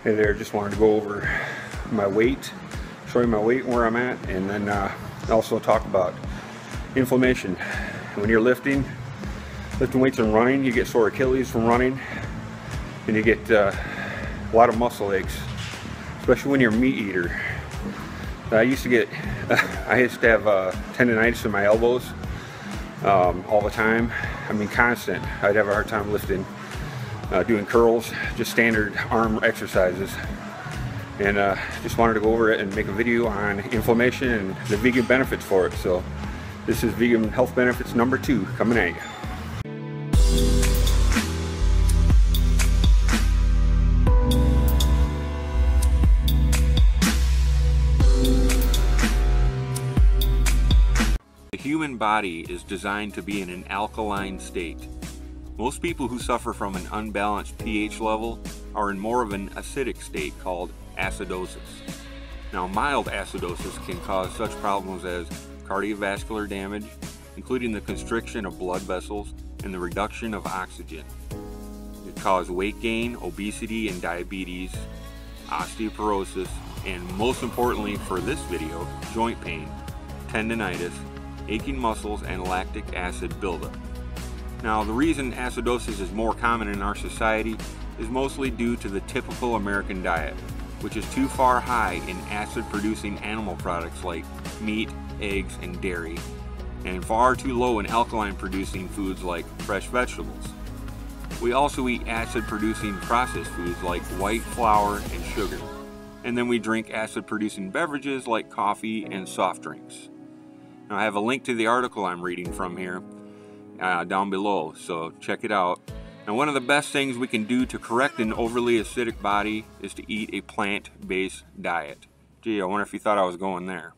Hey there, just wanted to go over my weight, show you my weight and where I'm at, and then also talk about inflammation. When you're lifting weights and running, you get sore Achilles from running, and you get a lot of muscle aches, especially when you're a meat eater. I used to have tendonitis in my elbows all the time. I mean, constant. I'd have a hard time lifting, doing curls, just standard arm exercises. And just wanted to go over it and make a video on inflammation and the vegan benefits for it. So this is vegan health benefits number 2 coming at you. The human body is designed to be in an alkaline state. Most people who suffer from an unbalanced pH level are in more of an acidic state called acidosis. Now, mild acidosis can cause such problems as cardiovascular damage, including the constriction of blood vessels and the reduction of oxygen. It can cause weight gain, obesity and diabetes, osteoporosis, and most importantly for this video, joint pain, tendonitis, aching muscles, and lactic acid buildup. Now, the reason acidosis is more common in our society is mostly due to the typical American diet, which is too far high in acid-producing animal products like meat, eggs, and dairy, and far too low in alkaline-producing foods like fresh vegetables. We also eat acid-producing processed foods like white flour and sugar, and then we drink acid-producing beverages like coffee and soft drinks. Now, I have a link to the article I'm reading from here down below, so check it out. Now, one of the best things we can do to correct an overly acidic body is to eat a plant-based diet. Gee, I wonder if you thought I was going there.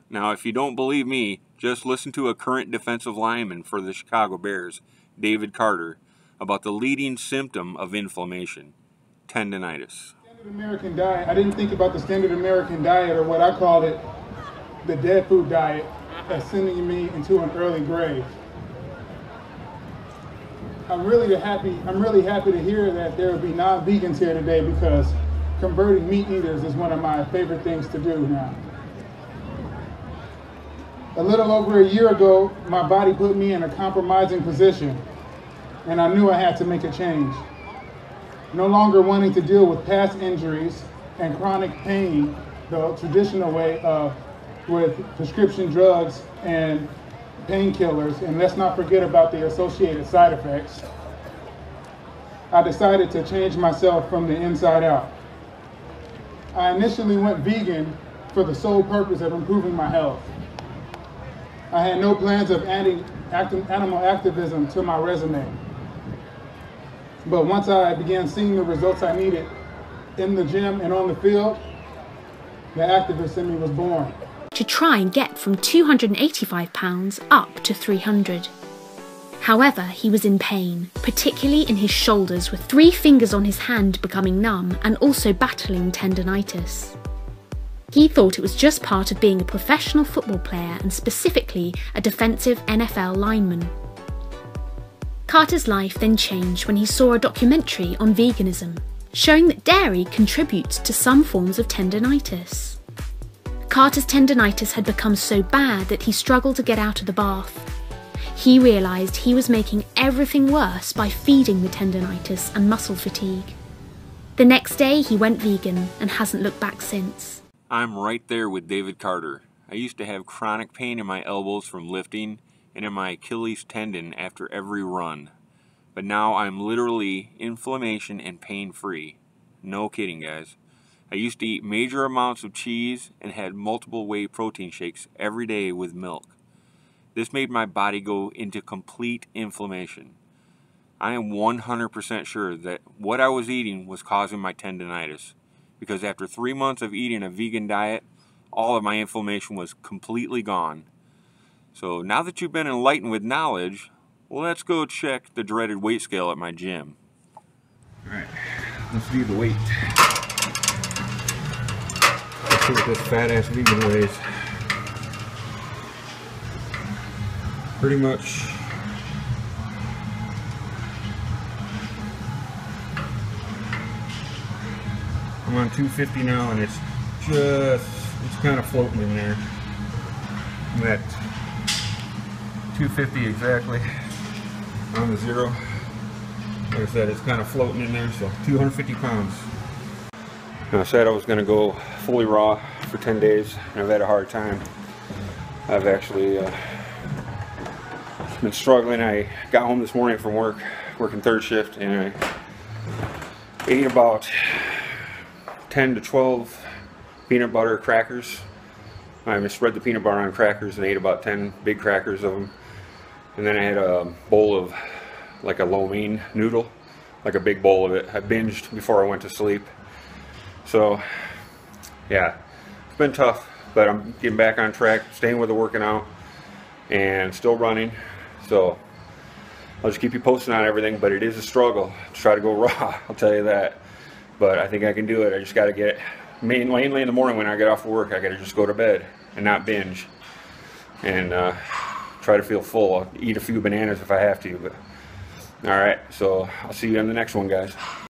Now, if you don't believe me, just listen to a current defensive lineman for the Chicago Bears, David Carter, about the leading symptom of inflammation, tendonitis. Standard American diet, I didn't think about the standard American diet, or what I called it, the dead food diet, as sending me into an early grave. I'm really happy to hear that there will be non-vegans here today, because converting meat eaters is one of my favorite things to do now. A little over a year ago, my body put me in a compromising position, and I knew I had to make a change. No longer wanting to deal with past injuries and chronic pain the traditional way with prescription drugs and painkillers, and let's not forget about the associated side effects. I decided to change myself from the inside out. I initially went vegan for the sole purpose of improving my health. I had no plans of adding animal activism to my resume. But once I began seeing the results I needed in the gym and on the field, the activist in me was born. To try and get from 285 pounds up to 300. However, he was in pain, particularly in his shoulders, with 3 fingers on his hand becoming numb and also battling tendonitis. He thought it was just part of being a professional football player, and specifically a defensive NFL lineman. Carter's life then changed when he saw a documentary on veganism, showing that dairy contributes to some forms of tendonitis. Carter's tendonitis had become so bad that he struggled to get out of the bath. He realised he was making everything worse by feeding the tendonitis and muscle fatigue. The next day he went vegan and hasn't looked back since. I'm right there with David Carter. I used to have chronic pain in my elbows from lifting and in my Achilles tendon after every run. But now I'm literally inflammation and pain-free. No kidding, guys. I used to eat major amounts of cheese and had multiple whey protein shakes every day with milk. This made my body go into complete inflammation. I am 100% sure that what I was eating was causing my tendonitis, because after 3 months of eating a vegan diet, all of my inflammation was completely gone. So now that you've been enlightened with knowledge, let's go check the dreaded weight scale at my gym. Alright, let's do the weight. Let's see what this fat ass vegan weighs. Pretty much I'm on 250 now, and it's kind of floating in there. I'm at 250 exactly on the zero. Like I said, it's kind of floating in there, so 250 pounds. Now, I said I was going to go fully raw for 10 days, and I've had a hard time. I've actually been struggling. I got home this morning from work, working third shift, and I ate about 10 to 12 peanut butter crackers. I spread the peanut butter on crackers and ate about 10 big crackers of them. And then I had a bowl of like a lo mein noodle, like a big bowl of it. I binged before I went to sleep. So yeah, it's been tough, but I'm getting back on track, staying with the working out, and still running. So I'll just keep you posted on everything, but it is a struggle to try to go raw, I'll tell you that. But I think I can do it. I just got to get, mainly in the morning when I get off of work, I got to just go to bed and not binge. And try to feel full. I'll eat a few bananas if I have to. But all right, so I'll see you on the next one, guys.